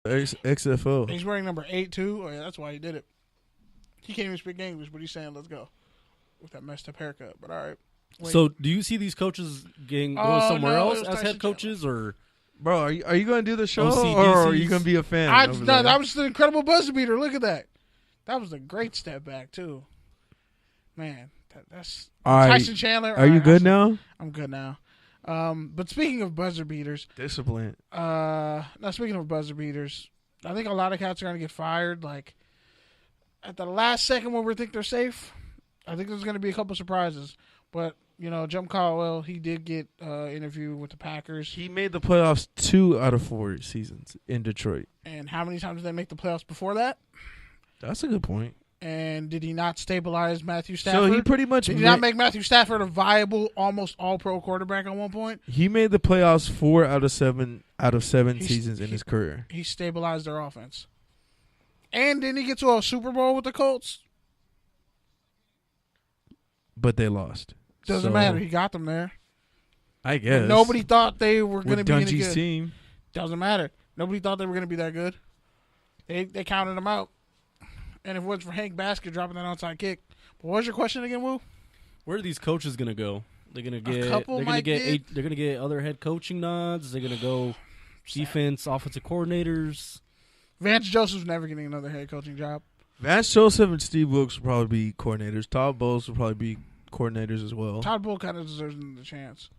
XFL. He's wearing number 8 too. Oh yeah, that's why he did it. He can't even speak English, but he's saying "Let's go" with that messed up haircut. But all right. Wait. So, do you see these coaches going somewhere else as head coaches, or? Bro, are you going to do the show, OCDCs? or are you going to be a fan? That was the incredible buzzer beater. Look at that. That was a great step back too. Man, that's Tyson Chandler. Are you good now? I'm good now. But speaking of buzzer beaters, discipline. Now speaking of buzzer beaters, I think a lot of cats are going to get fired. Like at the last second when we think they're safe, I think there's going to be a couple surprises. But Jim Caldwell, he did get interview with the Packers. He made the playoffs 2 out of 4 seasons in Detroit. And how many times did they make the playoffs before that? That's a good point. And did he not stabilize Matthew Stafford? So he pretty much did he not make Matthew Stafford a viable, almost all-pro quarterback at one point? He made the playoffs 4 out of 7 seasons in his career. He stabilized their offense. And didn't he get to a Super Bowl with the Colts? But they lost. Doesn't matter. He got them there. I guess. But nobody thought they were going to be any Dungy's good. Team. Doesn't matter. Nobody thought they were going to be that good. They counted them out. And if it was for Hank Basket dropping that onside kick. But what was your question again, Woo? Where are these coaches going to go? They're going to get. They're going to get other head coaching nods. They're going to go defense, offensive coordinators. Vance Joseph's never getting another head coaching job. Vance Joseph and Steve Wilkes will probably be coordinators. Todd Bowles will probably be coordinators as well. Todd Bowles kind of deserves the chance.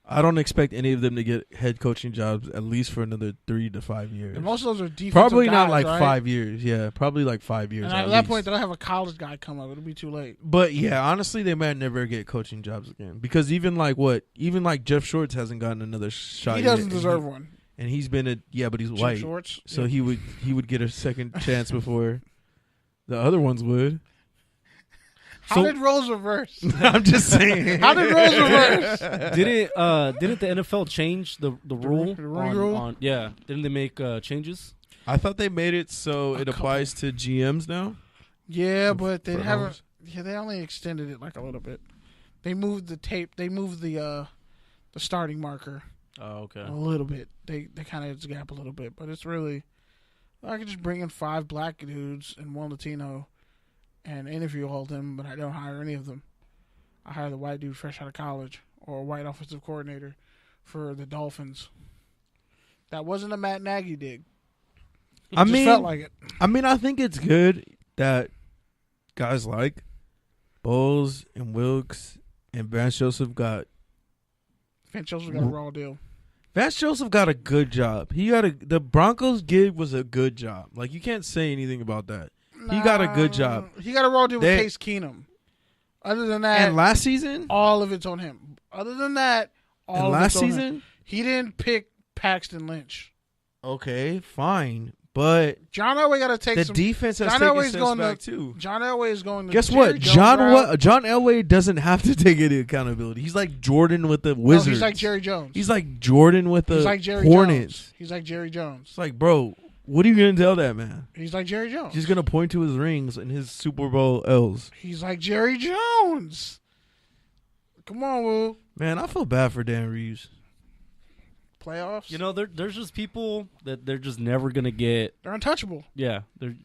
I don't expect any of them to get head coaching jobs at least for another 3 to 5 years. And most of those are defensive probably guys, not like right? 5 years. Yeah, probably like 5 years. And at that point, they'll have a college guy come up. It'll be too late. But yeah, honestly, they might never get coaching jobs again because even like Jeff Shorts hasn't gotten another shot. He doesn't deserve one. And he's been but he's white, Shorts, so he would get a second chance before the other ones would. How did roles reverse? I'm just saying. How did roles reverse? Didn't the NFL change the rule? The rule? Yeah. Didn't they make changes? I thought they made it so it applies to GMs now. Yeah, but they haven't. Yeah, they only extended it like a little bit. They moved the tape. They moved the starting marker. Oh, okay. A little bit. They kind of gap a little bit, but it's really. I could just bring in 5 black dudes and 1 Latino. And interview all of them, but I don't hire any of them. I hire the white dude fresh out of college or a white offensive coordinator for the Dolphins. That wasn't a Matt Nagy dig. It just felt like it. I mean, I think it's good that guys like Bowles and Wilkes and Vance Joseph got a raw deal. Vance Joseph got a good job. The Broncos gig was a good job. Like, you can't say anything about that. He got a good job. He got a raw deal with Case Keenum. Other than that, and last season, all of it's on him. Other than that, all of it's on him. Last season, he didn't pick Paxton Lynch. Okay, fine, but John Elway got to take the defense has taken steps back too. John Elway is going to. Guess what? John Elway doesn't have to take any accountability. He's like Jordan with the Wizards. No, he's like Jerry Jones. He's like Jordan with the Hornets. Jones. He's like Jerry Jones. It's like, bro. What are you going to tell that man? He's like Jerry Jones. He's going to point to his rings and his Super Bowl L's. He's like Jerry Jones. Come on, Woo. Man, I feel bad for Dan Reeves. Playoffs? There's just people that they're just never going to get. They're untouchable. Yeah. They're,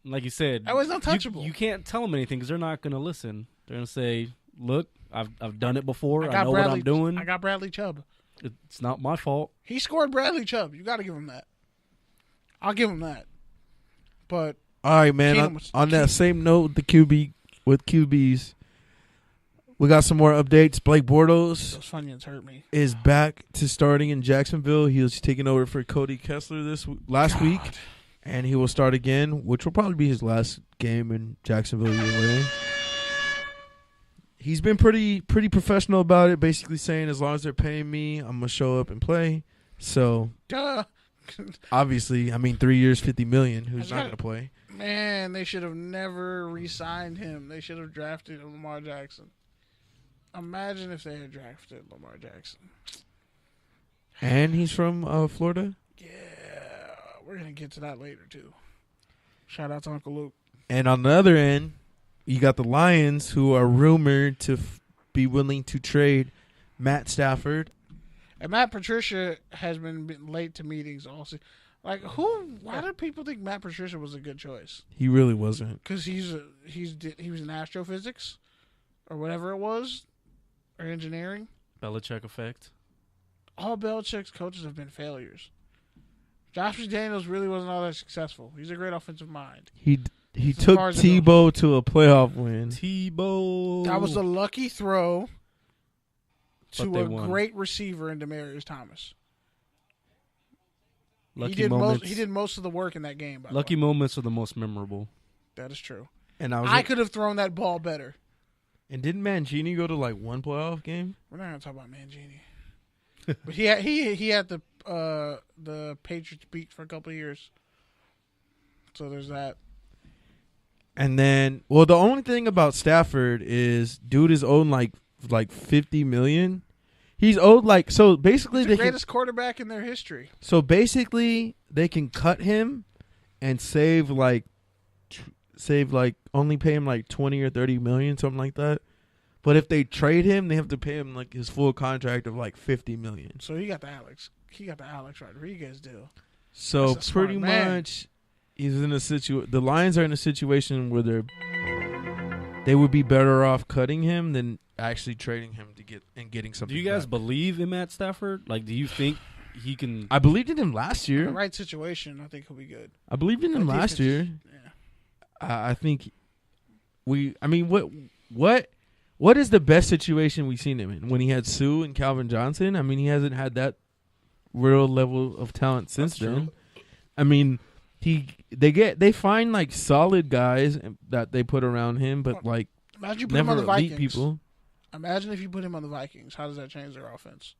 like you said. That was untouchable. You can't tell them anything because they're not going to listen. They're going to say, look, I've done it before. I know what I'm doing. I got Bradley Chubb. It's not my fault. He scored Bradley Chubb. You got to give him that. I'll give him that. But all right, man. On that same note, the QBs, we got some more updates. Blake Bortles those Funyuns hurt me. Is back to starting in Jacksonville. He was taking over for Cody Kessler last week, and he will start again, which will probably be his last game in Jacksonville either way. He's been pretty professional about it, basically saying as long as they're paying me, I'm gonna show up and play. So. Duh. Obviously, I mean, 3 years, $50 million. Who's not going to play? Man, they should have never re-signed him. They should have drafted Lamar Jackson. Imagine if they had drafted Lamar Jackson. And he's from Florida? Yeah, we're going to get to that later, too. Shout out to Uncle Luke. And on the other end, you got the Lions, who are rumored to be willing to trade Matt Stafford. And Matt Patricia has been late to meetings also. Like who? Why do people think Matt Patricia was a good choice? He really wasn't. Because he was in astrophysics, or whatever it was, or engineering. Belichick effect. All Belichick's coaches have been failures. Josh McDaniels really wasn't all that successful. He's a great offensive mind. He took Tebow to a playoff win. Tebow. That was a lucky throw to a won. great receiver in Demaryius Thomas. Lucky moments. He did most of the work in that game. Lucky moments are the most memorable. That is true. And I could have thrown that ball better. And didn't Mangini go to like one playoff game? We're not gonna talk about Mangini. But he had the Patriots beat for a couple of years. So there's that. And then, well, the only thing about Stafford is, dude is owed like $50 million. He's owed so basically the greatest quarterback in their history. So basically, they can cut him and save only pay him like 20 or 30 million, something like that. But if they trade him, they have to pay him like his full contract of like 50 million. So he got the Alex Rodriguez deal. So pretty much, he's in the Lions are in a situation where they would be better off cutting him than actually trading him getting something. Do you guys back. believe in Matt Stafford? Like, do you think he can? I believed in him last year. In the right situation, I think he'll be good. I believed in him last year. Yeah. I think what is the best situation we've seen him in? When he had Sue and Calvin Johnson? I mean, he hasn't had that real level of talent since then. True. I mean, they find like solid guys that they put around him, but like imagine you put never him on the elite Vikings. people. Imagine if you put him on the Vikings. How does that change their offense?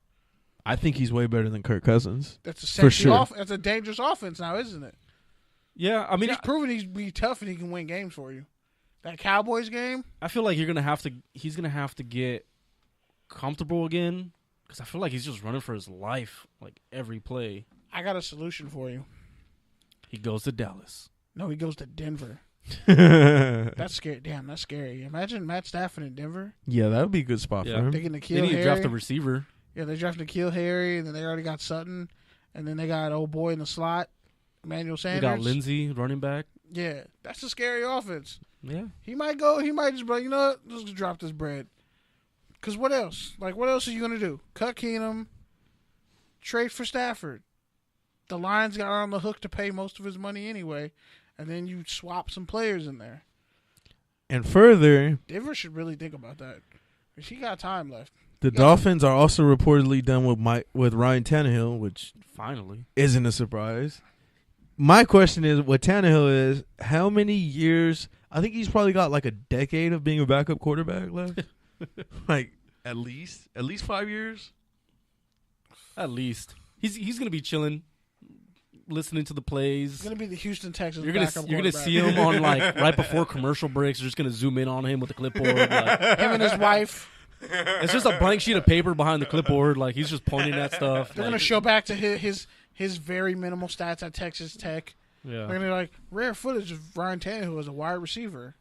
I think he's way better than Kirk Cousins. That's a for sure. That's a dangerous offense now, isn't it? Yeah, I mean, he's proven he's be tough and he can win games for you. That Cowboys game, I feel like he's gonna have to get comfortable again, because I feel like he's just running for his life like every play. I got a solution for you. He goes to Dallas. No, he goes to Denver. That's scary. Damn, that's scary. Imagine Matt Stafford in Denver. Yeah, that would be a good spot for him. They're going to They need to draft a receiver. Yeah, they drafted N'Keal Harry, and then they already got Sutton, and then they got old boy in the slot, Emmanuel Sanders. They got Lindsey, running back. Yeah, that's a scary offense. Yeah. He might just be like, you know what, let's drop this bread. Because what else? Like, what else are you going to do? Cut Keenum, trade for Stafford. The Lions got on the hook to pay most of his money anyway, and then you swap some players in there. And further, Denver should really think about that. Because he got time left. the Dolphins are also reportedly done with Ryan Tannehill, which finally isn't a surprise. My question is, what Tannehill is, how many years? I think he's probably got like a decade of being a backup quarterback left. Like at least 5 years. At least he's gonna be chilling, listening to the plays. He's gonna be the Houston Texans. You're gonna see him on like right before commercial breaks. You're just gonna zoom in on him with the clipboard. Like, him and his wife. It's just a blank sheet of paper behind the clipboard. Like he's just pointing at stuff. They're gonna show back to his very minimal stats at Texas Tech. Yeah, they're gonna be like rare footage of Ryan Tannehill as a wide receiver.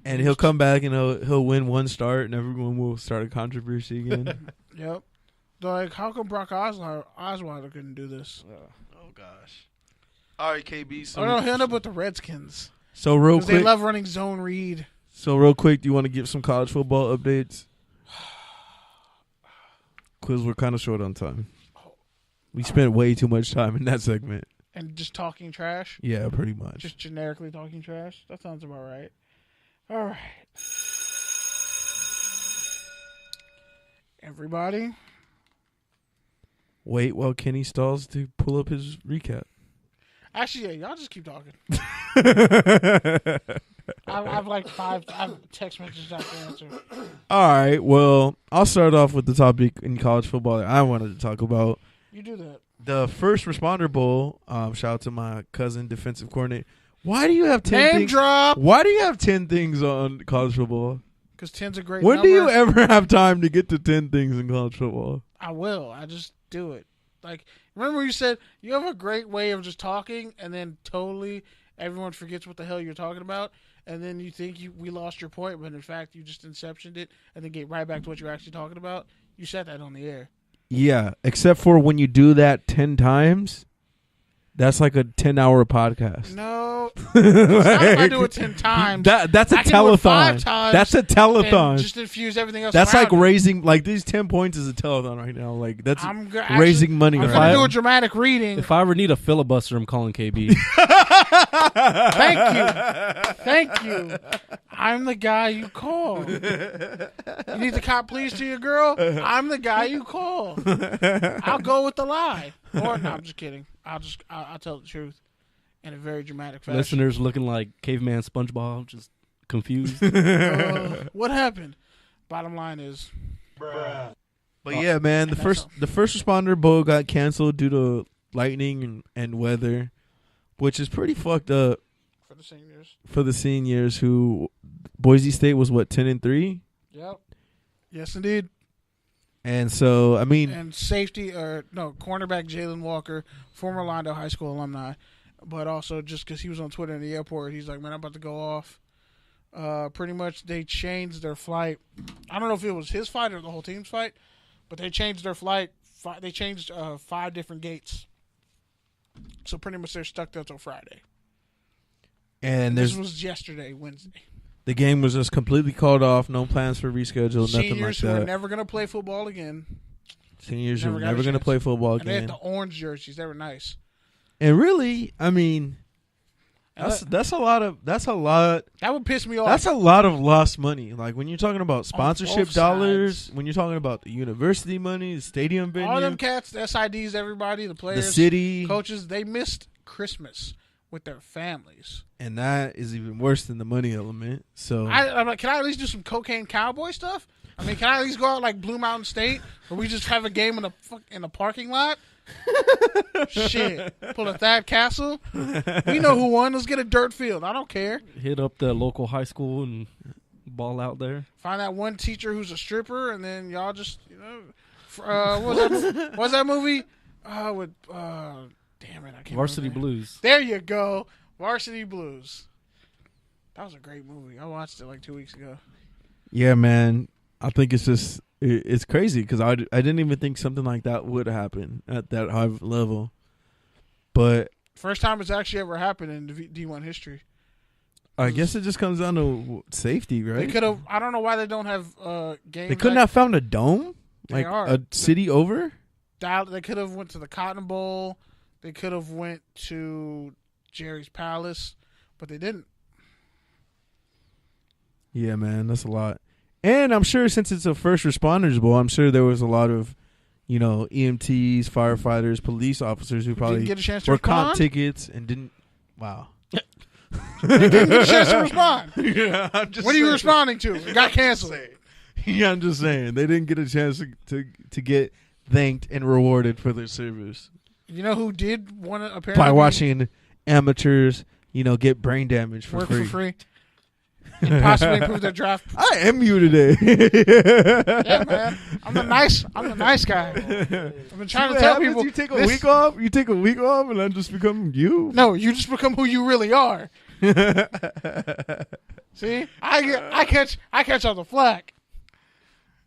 And he'll come back and he'll win one start, and everyone will start a controversy again. Yep. They're like, how come Brock Osweiler couldn't do this? Oh gosh. All right, KB. So no, he'll end up with the Redskins. So real quick, they love running zone read. So real quick, do you want to give some college football updates? Because we're kind of short on time. We spent way too much time in that segment. And just talking trash? Yeah, pretty much. Just generically talking trash? That sounds about right. All right. Everybody. Wait while Kenny stalls to pull up his recap. Actually, yeah, y'all just keep talking. I've like 5 text messages I can answer. All right, well, I'll start off with the topic in college football that I wanted to talk about. You do that. The First Responder Bowl, shout out to my cousin, defensive coordinator. Why do you have 10 Name things? drop! Why do you have 10 things on college football? Because 10's a great when number. do you ever have time to get to 10 things in college football? I will. I just do it. Like, remember you said you have a great way of just talking and then totally everyone forgets what the hell you're talking about, and then you think we lost your point, but in fact you just inceptioned it and then get right back to what you're actually talking about? You said that on the air. Yeah, except for when you do that 10 times, That's like a 10-hour podcast. No. If I do it 10 times. That's a telethon. That's a telethon. Just infuse everything else. That's like raising, like these 10 points is a telethon right now. Like that's raising money. I'm going to do a dramatic reading. If I ever need a filibuster, I'm calling KB. Thank you. I'm the guy you call. You need the cop please to your girl? I'm the guy you call. I'll go with the lie. Or no, I'm just kidding. I'll tell the truth in a very dramatic fashion. Listeners looking like caveman SpongeBob, just confused. What happened? Bottom line is, but yeah, man, the first responder boat got canceled due to lightning and weather, which is pretty fucked up for the seniors. For the seniors, who Boise State was 10-3. Yep. Yes, indeed. And so, I mean... And cornerback Jalen Walker, former Lawndale High School alumni, but also just because he was on Twitter in the airport, he's like, man, I'm about to go off. Pretty much they changed their flight. I don't know if it was his flight or the whole team's flight, but they changed their flight. They changed 5 different gates. So pretty much they're stuck there till Friday. And this was yesterday, Wednesday. The game was just completely called off. No plans for reschedule. Nothing like that. Seniors who are never going to play football again. Seniors who are never going to play football again. And they had the orange jerseys. They were nice. And really, I mean, that's a lot. That would piss me off. That's a lot of lost money. Like when you're talking about sponsorship dollars, when you're talking about the university money, the stadium venue, all them cats, the SIDs, everybody, the players, the city, coaches, they missed Christmas with their families. And that is even worse than the money element. So I'm like, can I at least do some cocaine cowboy stuff? I mean, can I at least go out like Blue Mountain State, where we just have a game in the parking lot? Shit, pull a Thad Castle. We know who won. Let's get a dirt field. I don't care. Hit up the local high school and ball out there. Find that one teacher who's a stripper, and then y'all just what was that movie? Damn it, I can't. Varsity Blues. There you go. Varsity Blues. That was a great movie. I watched it like 2 weeks ago. Yeah, man. I think it's crazy because I didn't even think something like that would happen at that high level. But first time it's actually ever happened in D1 history. I guess it just comes down to safety, right? They could have. I don't know why they don't have games. They couldn't have found a dome, like a city over. They could have went to the Cotton Bowl. They could have went to Jerry's Palace, but they didn't. Yeah, man, that's a lot. And I'm sure since it's a first responders bowl, I'm sure there was a lot of, EMTs, firefighters, police officers who probably were caught tickets and didn't. Wow. They didn't get a chance to respond. Yeah, what are you responding to? It got canceled. Yeah, I'm just saying. They didn't get a chance to get thanked and rewarded for their service. You know who did want to apparently? By watching amateurs, get brain damage for free. And possibly improve their draft. I am you today. Yeah, man. I'm the nice guy. I've been trying to tell people. You take a week off. You take a week off, and I just become you. No, you just become who you really are. See, I catch all the flack.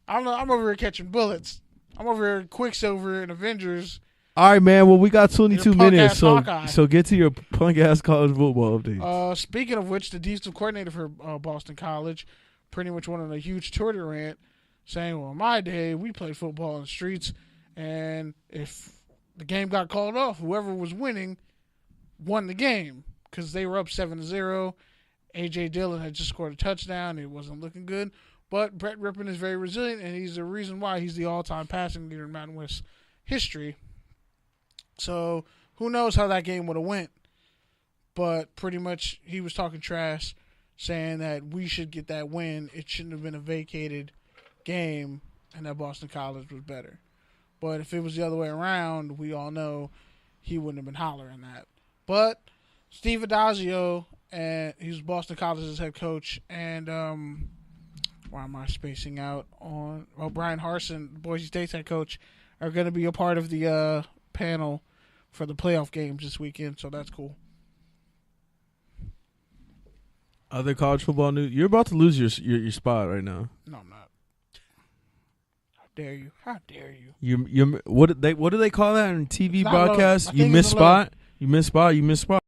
I'm over here catching bullets. I'm over here Quicksilver and Avengers. All right, man. Well, we got 22 minutes, so get to your punk ass college football updates. Speaking of which, the defensive coordinator for Boston College pretty much went on a huge Twitter rant saying, "Well, in my day, we played football in the streets, and if the game got called off, whoever was winning won the game because they were up 7-0. A.J. Dillon had just scored a touchdown. It wasn't looking good, but Brett Rippon is very resilient, and he's the reason why he's the all-time passing leader in Mountain West history." So who knows how that game would have went. But pretty much he was talking trash, saying that we should get that win. It shouldn't have been a vacated game and that Boston College was better. But if it was the other way around, we all know he wouldn't have been hollering that. But Steve Adazio, and he's Boston College's head coach, and why am I spacing out on? Well, Brian Harsin, Boise State's head coach, are going to be a part of the panel for the playoff games this weekend, so that's cool. Other college football news. You're about to lose your spot right now. No, I'm not. How dare you? How dare you? You what do they call that in TV broadcasts? You miss spot. You missed spot.